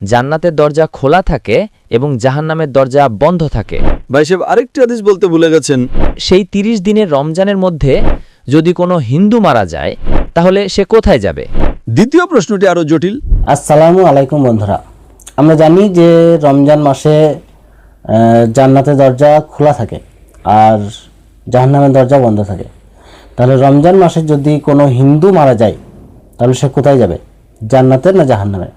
জান্নাতের দরজা খোলা থাকে এবং জাহান্নামের দরজা বন্ধ থাকে। ভাই সাহেব আরেকটি হাদিস বলতে ভুলে গেছেন। সেই ৩০ দিনের রমজানের মধ্যে যদি কোনো হিন্দু মারা যায় তাহলে সে কোথায় যাবে? দ্বিতীয় প্রশ্নটি আরও জটিল। আসসালামু আলাইকুম বন্ধুরা, আমরা জানি যে রমজান মাসে জান্নাতের দরজা খোলা থাকে আর জাহান্নামের দরজা বন্ধ থাকে। তাহলে রমজান মাসে যদি কোনো হিন্দু মারা যায় তাহলে সে কোথায় যাবে, জান্নাতের না জাহান্নামে?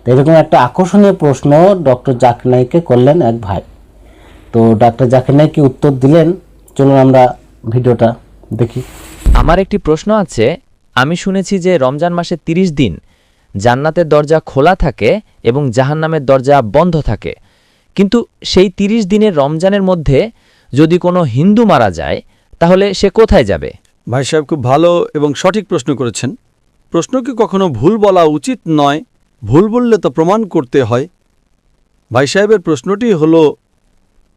তো এরকম একটা আকর্ষণীয় প্রশ্ন ডক্টর জাকির নায়েককে করলেন এক ভাই। তো ডক্টর জাকির নায়েক কি উত্তর দিলেন, চলুন আমরা ভিডিওটা দেখি। আমার একটি প্রশ্ন আছে। আমি শুনেছি যে রমজান মাসে ৩০ দিন জান্নাতের দরজা খোলা থাকে এবং জাহান্নামের দরজা বন্ধ থাকে, কিন্তু সেই ৩০ দিনের রমজানের মধ্যে যদি কোনো হিন্দু মারা যায় তাহলে সে কোথায় যাবে? ভাই সাহেব খুব ভালো এবং সঠিক প্রশ্ন করেছেন। প্রশ্নকে কখনো ভুল বলা উচিত নয়, ভুল বললে তো প্রমাণ করতে হয়। ভাই সাহেবের প্রশ্নটি হলো,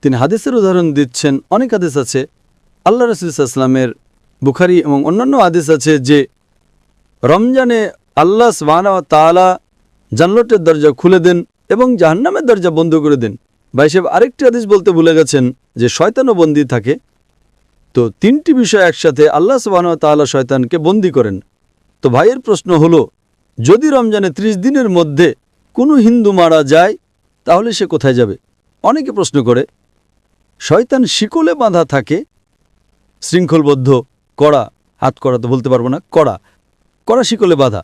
তিনি হাদিসের উদাহরণ দিচ্ছেন। অনেক হাদিস আছে আল্লাহ রাসূল সাল্লাল্লাহু আলাইহি ওয়াসাল্লামের, বুখারী এবং অন্যান্য হাদিস আছে যে রমজানে আল্লাহ সুবহানাহু ওয়া তাআলা জান্নাতের দরজা খুলে দেন এবং জাহান্নামের দরজা বন্ধ করে দেন। ভাই সাহেব আরেকটি হাদিস বলতে ভুলে গেছেন যে শয়তানও বন্দী থাকে। তো তিনটি বিষয় একসাথে, আল্লাহ সুবহানাহু ওয়া তাআলা শয়তানকে বন্দী করেন। তো ভাইয়ের প্রশ্ন হলো, যদি রমজানে ৩০ দিনের মধ্যে কোনো হিন্দু মারা যায় তাহলে সে কোথায় যাবে? অনেকে প্রশ্ন করে, শয়তান শিকলে বাঁধা থাকে, শৃঙ্খলবদ্ধ, কড়া, হাত করা তো বলতে পারবো না, কড়া কড়া শিকলে বাঁধা।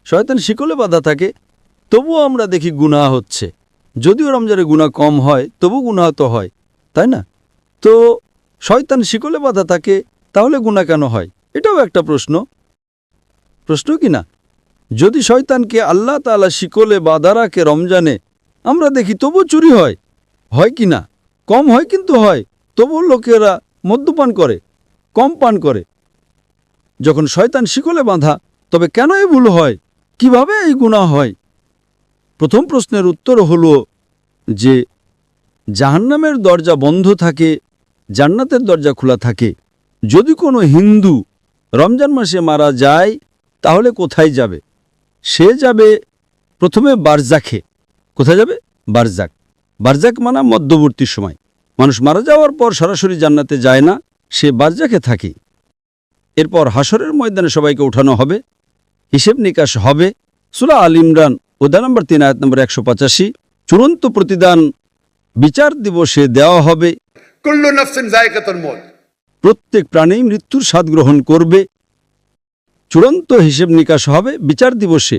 শয়তান শিকলে বাঁধা থাকে, তবুও আমরা দেখি গুনাহ হচ্ছে। যদিও রমজানে গুনাহ কম হয়, তবু গুনাহ তো হয়, তাই না? তো শয়তান শিকলে বাঁধা থাকে, তাহলে গুনাহ কেন হয়? এটাও একটা প্রশ্ন কি না? যদি শয়তানকে আল্লাহ তাআলা শিকলে বাঁধা রাখে রমজানে, আমরা দেখি তবু চুরি হয় কি না? কম হয় কিন্তু হয়। তবু লোকেরা মদ্যপান করে, কম পান করে। যখন শয়তান শিকলে বাঁধা, তবে কেন এই ভুল হয়? কিভাবে এই গুনাহ হয়? প্রথম প্রশ্নের উত্তর হলো যে জাহান্নামের দরজা বন্ধ থাকে, জান্নাতের দরজা খোলা থাকে। যদি কোনো হিন্দু রমজান মাসে মারা যায় তাহলে কোথায় যাবে? সে যাবে প্রথমে বারজাখে। কোথায় যাবে? বারজাক। বারজাক মানে মধ্যবর্তী সময়। মানুষ মারা যাওয়ার পর সরাসরি জান্নাতে যায় না, সে বারজাখে থাকে। এরপর হাসরের ময়দানে সবাইকে উঠানো হবে, হিসেব নিকাশ হবে। সূরা আল ইমরান অধ্যায় নম্বর ৩ আয়াত নম্বর ১৮৫। চূড়ান্ত প্রতিদান বিচার দিবসে দেওয়া হবে। কুল্লু নাফসিন যায়কাতুল মউত, প্রত্যেক প্রাণী মৃত্যুর স্বাদ গ্রহণ করবে। চূড়ান্ত হিসেব নিকাশ হবে বিচার দিবসে,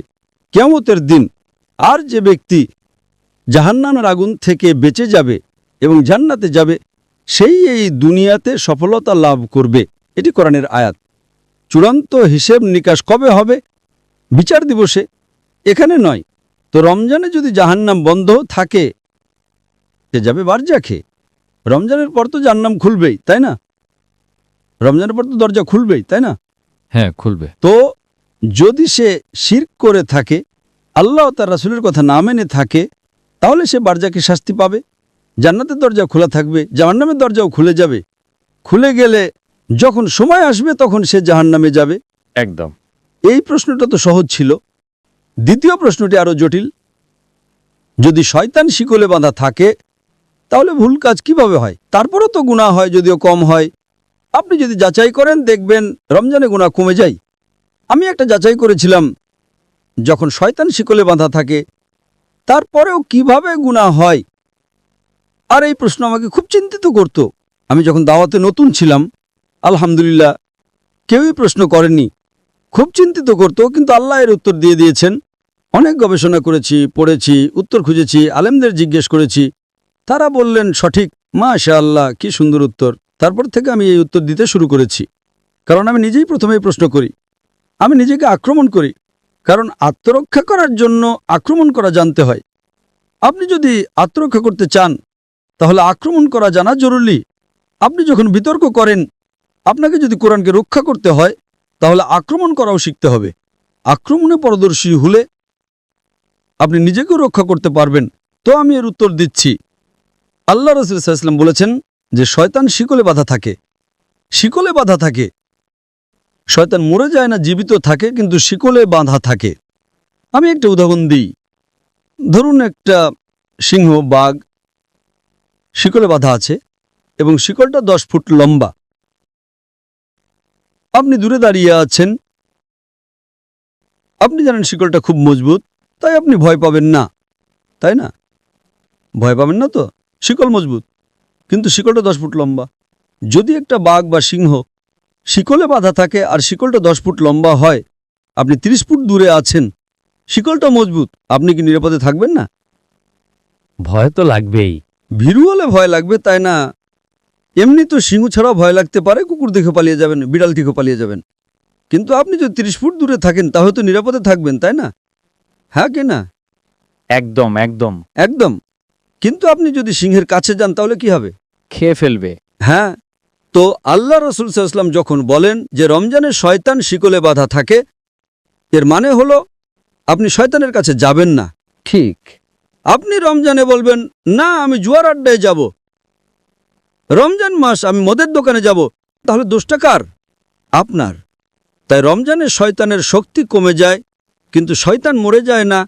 কিয়ামতের দিন। আর যে ব্যক্তি জাহান্নামের আগুন থেকে বেঁচে যাবে এবং জান্নাতে যাবে, সেই এই দুনিয়াতে সফলতা লাভ করবে। এটি কোরআনের আয়াত। চূড়ান্ত হিসেব নিকাশ কবে হবে? বিচার দিবসে, এখানে নয়। তো রমজানে যদি জাহান্নাম বন্ধ থাকে, সে যাবে বারজাখে। রমজানের পর তো জাহান্নাম খুলবেই, তাই না? রমজানের পর তো দরজা খুলবেই, তাই না? হ্যাঁ, খুলবে। তো যদি সে শিরক করে থাকে, আল্লাহ ও তার রাসূলের কথা না মেনে থাকে, তাহলে সে বারজাকে শাস্তি পাবে। জান্নাতের দরজা খোলা থাকবে, জাহান্নামের দরজাও খুলে যাবে। খুলে গেলে যখন সময় আসবে তখন সে জাহান্নামে যাবে। একদম। এই প্রশ্নটা তো সহজ ছিল। দ্বিতীয় প্রশ্নটি আরও জটিল। যদি শয়তান শিকলে বাঁধা থাকে তাহলে ভুল কাজ কিভাবে হয়? তারপরও তো গুনাহ হয়, যদিও কম হয়। আপনি যদি যাচাই করেন দেখবেন রমজানে গুনাহ কমে যায়। আমি একটা যাচাই করেছিলাম, যখন শয়তান শিকলে বাঁধা থাকে তারপরেও কিভাবে গুনাহ হয়। আর এই প্রশ্ন আমাকে খুব চিন্তিত করত। আমি যখন দাওয়াতে নতুন ছিলাম, আলহামদুলিল্লাহ কেউই প্রশ্ন করেনি, খুব চিন্তিত করত, কিন্তু আল্লাহ এর উত্তর দিয়ে দিয়েছেন। অনেক গবেষণা করেছি, পড়েছি, উত্তর খুঁজেছি, আলেমদের জিজ্ঞেস করেছি, তারা বললেন সঠিক। মাশাআল্লাহ, কি সুন্দর উত্তর। তারপর থেকে আমি এই উত্তর দিতে শুরু করেছি, কারণ আমি নিজেই প্রথমেই প্রশ্ন করি। আমি নিজেকে আক্রমণ করি, কারণ আত্মরক্ষা করার জন্য আক্রমণ করা জানতে হয়। আপনি যদি আত্মরক্ষা করতে চান তাহলে আক্রমণ করা জানা জরুরি। আপনি যখন বিতর্ক করেন, আপনাকে যদি কোরআনকে রক্ষা করতে হয় তাহলে আক্রমণ করাও শিখতে হবে। আক্রমণে পারদর্শী হলে আপনি নিজেকেও রক্ষা করতে পারবেন। তো আমি এর উত্তর দিচ্ছি। আল্লাহ রাসূল সাল্লাল্লাহু আলাইহি ওয়াসাল্লাম বলেছেন যে শয়তান শিকলে বাঁধা থাকে। শিকলে বাঁধা থাকে। শয়তান মরে যায় না, জীবিত থাকে, কিন্তু শিকলে বাঁধা থাকে। আমি একটা উদাহরণ দিই। ধরুন একটা সিংহ বাঘ শিকলে বাঁধা আছে এবং শিকলটা 10 ফুট লম্বা। আপনি দূরে দাঁড়িয়ে আছেন, আপনি জানেন শিকলটা খুব মজবুত, তাই আপনি ভয় পাবেন না, তাই না? ভয় পাবেন না তো, শিকল মজবুত, কিন্তু শিকলটা 10 ফুট লম্বা। যদি একটা বাঘ বা সিংহ শিকলে বাঁধা থাকে আর শিকলটা 10 ফুট লম্বা হয়, আপনি 30 ফুট দূরে আছেন, শিকলটা মজবুত, আপনি কি নিরাপদে থাকবেন না? ভয় তো লাগবেই। ভীরু হলে ভয় লাগবে, তাই না? এমনি তো সিংহ ছাড়াও ভয় লাগতে পারে, কুকুর দেখে পালিয়ে যাবেন, বিড়াল দেখে পালিয়ে যাবেন, কিন্তু আপনি যদি 30 ফুট দূরে থাকেন তাহলে তো নিরাপদে থাকবেন, তাই না? হ্যাঁ কি না? একদম একদম। একদম। কিন্তু আপনি যদি সিংহের কাছে যান তাহলে কি হবে? খেয়ে ফেলবে। হ্যাঁ, তো আল্লাহ রাসূল সাল্লাল্লাহু আলাইহি ওয়াসাল্লাম যখন বলেন যে রমজানে শয়তান শিকলে বাঁধা থাকে, এর মানে হলো আপনি শয়তানের কাছে যাবেন না। ঠিক। আপনি রমজানে বলবেন, না আমি জুয়ার আড্ডায় যাব, রমজান মাস আমি মদের দোকানে যাব, তাহলে দোষটা কার? আপনার। তাই রমজানে শয়তানের শক্তি কমে যায়, কিন্তু শয়তান মরে যায় না।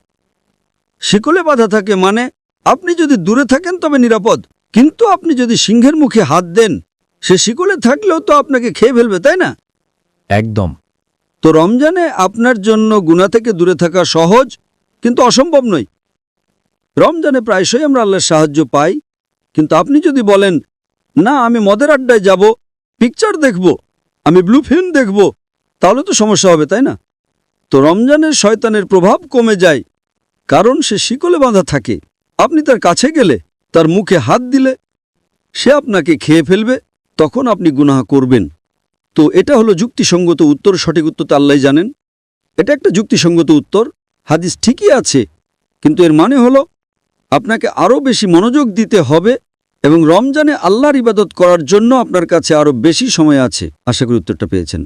শিকলে বাঁধা থাকে মানে আপনি যদি দূরে থাকেন তবে নিরাপদ, কিন্তু আপনি যদি সিংহের মুখে হাত দেন, সে শিকলে থাকলেও তো আপনাকে খেয়ে ফেলবে, তাই না? একদম। তো রমজানে আপনার জন্য গুনাহ থেকে দূরে থাকা সহজ, কিন্তু অসম্ভব নয়। রমজানে প্রায়শই আমরা আল্লাহর সাহায্য পাই, কিন্তু আপনি যদি বলেন, না আমি মদের আড্ডায় যাব, পিকচার দেখব, আমি ব্লু ফিল্ম দেখব, তাহলে তো সমস্যা হবে, তাই না? তো রমজানের শয়তানের প্রভাব কমে যায়, কারণ সে শিকলে বাঁধা থাকে। আপনি তার কাছে গেলে, তার মুখে হাত দিলে সে আপনাকে খেয়ে ফেলবে, তখন আপনি গুনাহ করবেন। তো এটা হলো যুক্তিসঙ্গত উত্তর। সঠিক উত্তর তো আল্লাহই জানেন। এটা একটা যুক্তিসঙ্গত উত্তর, হাদিস ঠিকই আছে, কিন্তু এর মানে হলো আপনাকে আরও বেশি মনোযোগ দিতে হবে এবং রমজানে আল্লাহর ইবাদত করার জন্য আপনার কাছে আরও বেশি সময় আছে। আশা করি উত্তরটা পেয়েছেন।